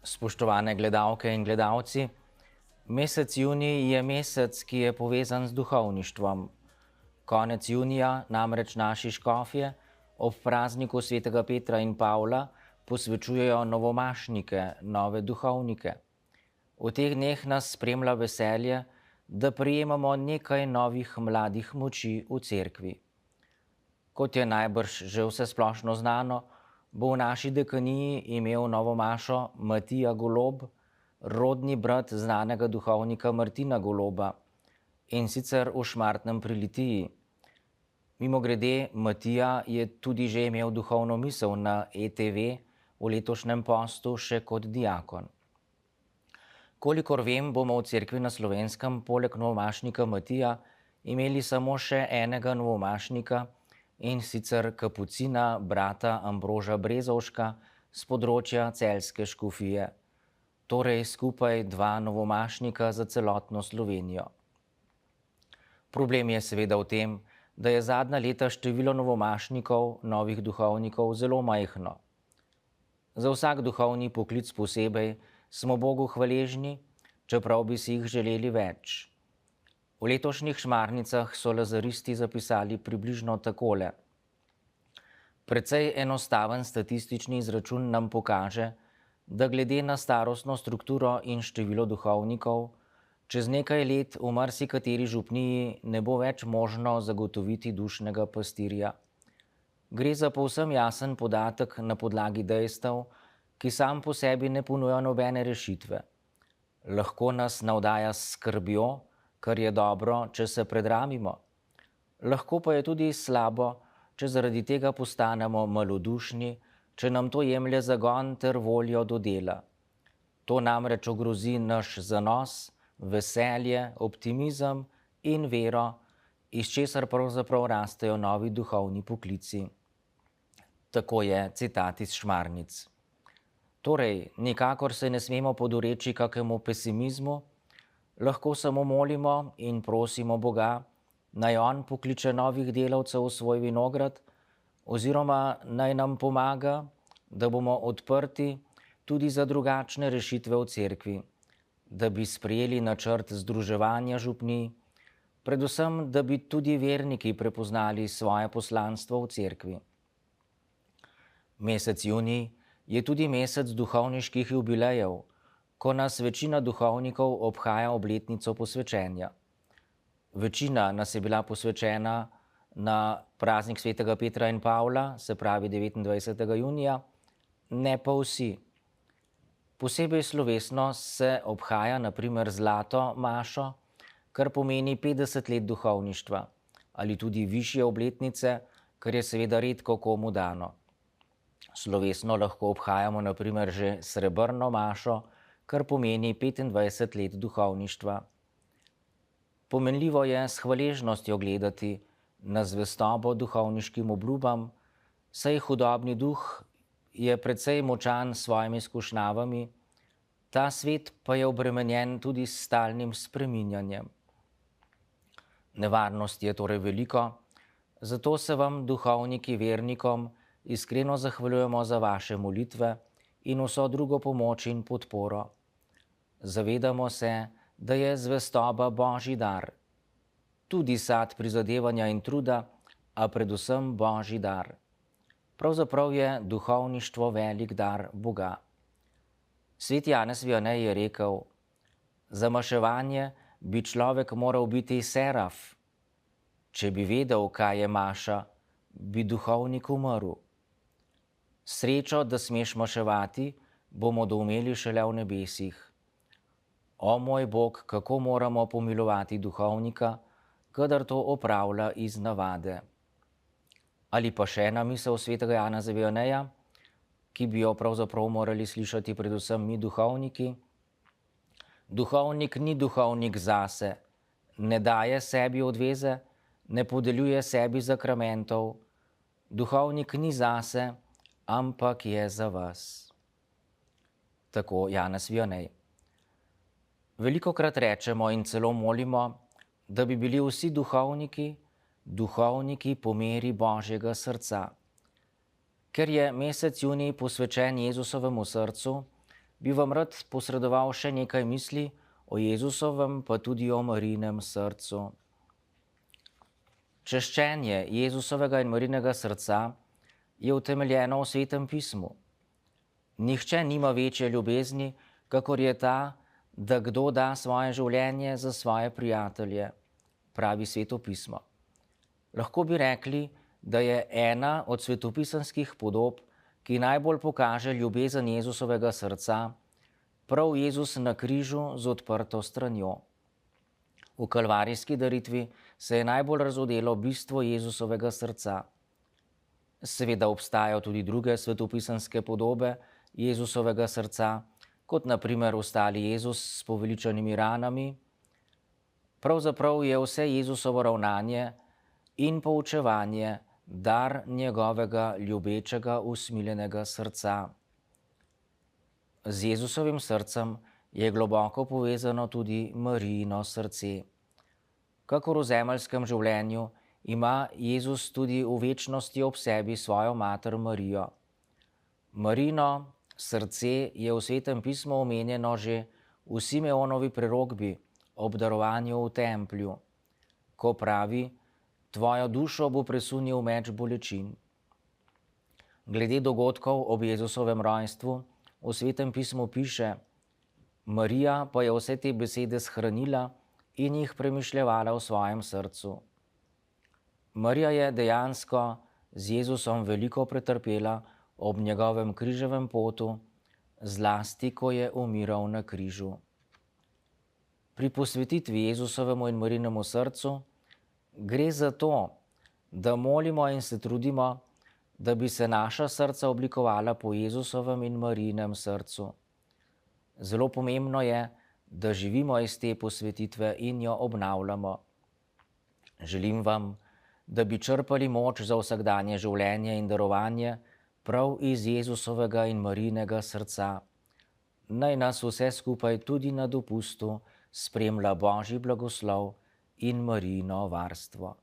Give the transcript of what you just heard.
Spoštovane gledalke in gledalci, mesec junij je mesec, ki je povezan z duhovništvom. Konec junija namreč naši škofje ob prazniku svetega Petra in Pavla posvečujejo novomašnike, nove duhovnike. V teh dneh nas spremlja veselje, da prejemamo nekaj novih mladih moči v cerkvi. Kot je najbrž že vsesplošno znano, bo v naši dekaniji imel novomašo Matija Golob, rodni brat znanega duhovnika Martina Goloba, in sicer v Šmartnem pri Litiji. Mimogrede, Matija je tudi že imel duhovno misel na ETV v letošnjem postu še kot diakon. Kolikor vem, bomo v cerkvi na Slovenskem poleg novomašnika Matija imeli samo še enega novomašnika, in sicer kapucina brata Ambroža Brezovška z področja Celjske škofije, torej skupaj dva novomašnika za celotno Slovenijo. Problem je seveda v tem, da je zadnja leta število novomašnikov, novih duhovnikov, zelo majhno. Za vsak duhovni poklic posebej smo Bogu hvaležni, čeprav bi si jih želeli več. V letošnjih šmarnicah so lazaristi zapisali približno takole. Precej enostaven statistični izračun nam pokaže, da glede na starostno strukturo in število duhovnikov, čez nekaj let v marsikateri župniji ne bo več možno zagotoviti dušnega pastirja. Gre za povsem jasen podatek na podlagi dejstev, ki sam po sebi ne ponuja nobene rešitve. Lahko nas navdaja s skrbjo, kar je dobro, če se predramimo. Lahko pa je tudi slabo, če zaradi tega postanemo malodušni, če nam to jemlje zagon ter voljo do dela. To namreč ogrozi naš zanos, veselje, optimizem in vero, iz česar pravzaprav rastejo novi duhovni poklici. Tako je citat iz Šmarnic. Torej, nikakor se ne smemo podoreči kakemu pesimizmu, lahko samo molimo in prosimo Boga, naj on pokliče novih delavcev v svoj vinograd, oziroma naj nam pomaga, da bomo odprti tudi za drugačne rešitve v cerkvi, da bi sprejeli načrt združevanja župnij, predvsem, da bi tudi verniki prepoznali svoje poslanstvo v cerkvi. Mesec junij je tudi mesec duhovniških jubilejev, ko nas večina duhovnikov obhaja obletnico posvečenja. Večina nas je bila posvečena na praznik svetega Petra in Pavla, se pravi 29. junija, ne pa vsi. Posebej slovesno se obhaja na primer zlato mašo, kar pomeni 50 let duhovništva, ali tudi višje obletnice, kar je seveda redko komu dano. Slovesno lahko obhajamo na primer že srebrno mašo, kar pomeni 25 let duhovništva. Pomenljivo je s hvaležnostjo gledati na zvestobo duhovniškim obljubam, saj hudobni duh je precej močan s svojimi izkušnjavami, ta svet pa je obremenjen tudi s stalnim spreminjanjem. Nevarnost je torej veliko, zato se vam, duhovniki, vernikom, iskreno zahvaljujemo za vaše molitve in vso drugo pomoč in podporo. Zavedamo se, da je zvestoba Božji dar, tudi sad prizadevanja in truda, a predvsem Božji dar. Pravzaprav je duhovništvo velik dar Boga. Sveti Janez Vianney je rekel, za maševanje bi človek moral biti seraf. Če bi vedel, kaj je maša, bi duhovnik umrl. Srečo, da smeš maševati, bomo doumeli šele v nebesih. O moj Bog, kako moramo pomilovati duhovnika, kadar to opravlja iz navade. Ali pa še ena misel svetega Janeza Vianneja, ki bi jo pravzaprav morali slišati predvsem mi duhovniki. Duhovnik ni duhovnik zase, ne daje sebi odveze, ne podeljuje sebi zakramentov. Duhovnik ni zase, ampak je za vas. Tako Janez Vianney. Velikokrat rečemo in celo molimo, da bi bili vsi duhovniki po meri Božjega srca. Ker je mesec junij posvečen Jezusovemu srcu, bi vam rad posredoval še nekaj misli o Jezusovem, pa tudi o Marijinem srcu. Češčenje Jezusovega in Marijinega srca je utemeljeno v Svetem pismu. Nihče nima večje ljubezni, kakor je ta, da kdo da svoje življenje za svoje prijatelje, pravi Sveto pismo. Lahko bi rekli, da je ena od svetopisanskih podob, ki najbolj pokaže ljubezen Jezusovega srca, prav Jezus na križu z odprto stranjo. V kalvarijski daritvi se je najbolj razodelo bistvo Jezusovega srca. Seveda obstajajo tudi druge svetopisanske podobe Jezusovega srca, kot na primer ostali Jezus s poveličanimi ranami. Pravzaprav je vse Jezusovo ravnanje in poučevanje dar njegovega ljubečega, usmiljenega srca. Z Jezusovim srcem je globoko povezano tudi Marijino srce. Kakor v zemeljskem življenju ima Jezus tudi v večnosti ob sebi svojo mater Marijo. Marijino srce je v Svetem pismu omenjeno že v Simeonovi prerokbi ob darovanju v templju, ko pravi: tvojo dušo bo presunil meč bolečin. Glede dogodkov ob Jezusovem rojstvu v Svetem pismu piše: Marija pa je vse te besede shranila in jih premišljevala v svojem srcu. Marija je dejansko z Jezusom veliko pretrpela ob njegovem križevem potu, zlasti ko je umiral na križu. Pri posvetitvi Jezusovemu in Marijinemu srcu gre za to, da molimo in se trudimo, da bi se naša srca oblikovala po Jezusovem in Marijinem srcu. Zelo pomembno je, da živimo iz te posvetitve in jo obnavljamo. Želim vam, da bi črpali moč za vsakdanje življenje in darovanje prav iz Jezusovega in Marijinega srca. Naj nas vse skupaj tudi na dopustu spremlja Božji blagoslov in Marijino varstvo.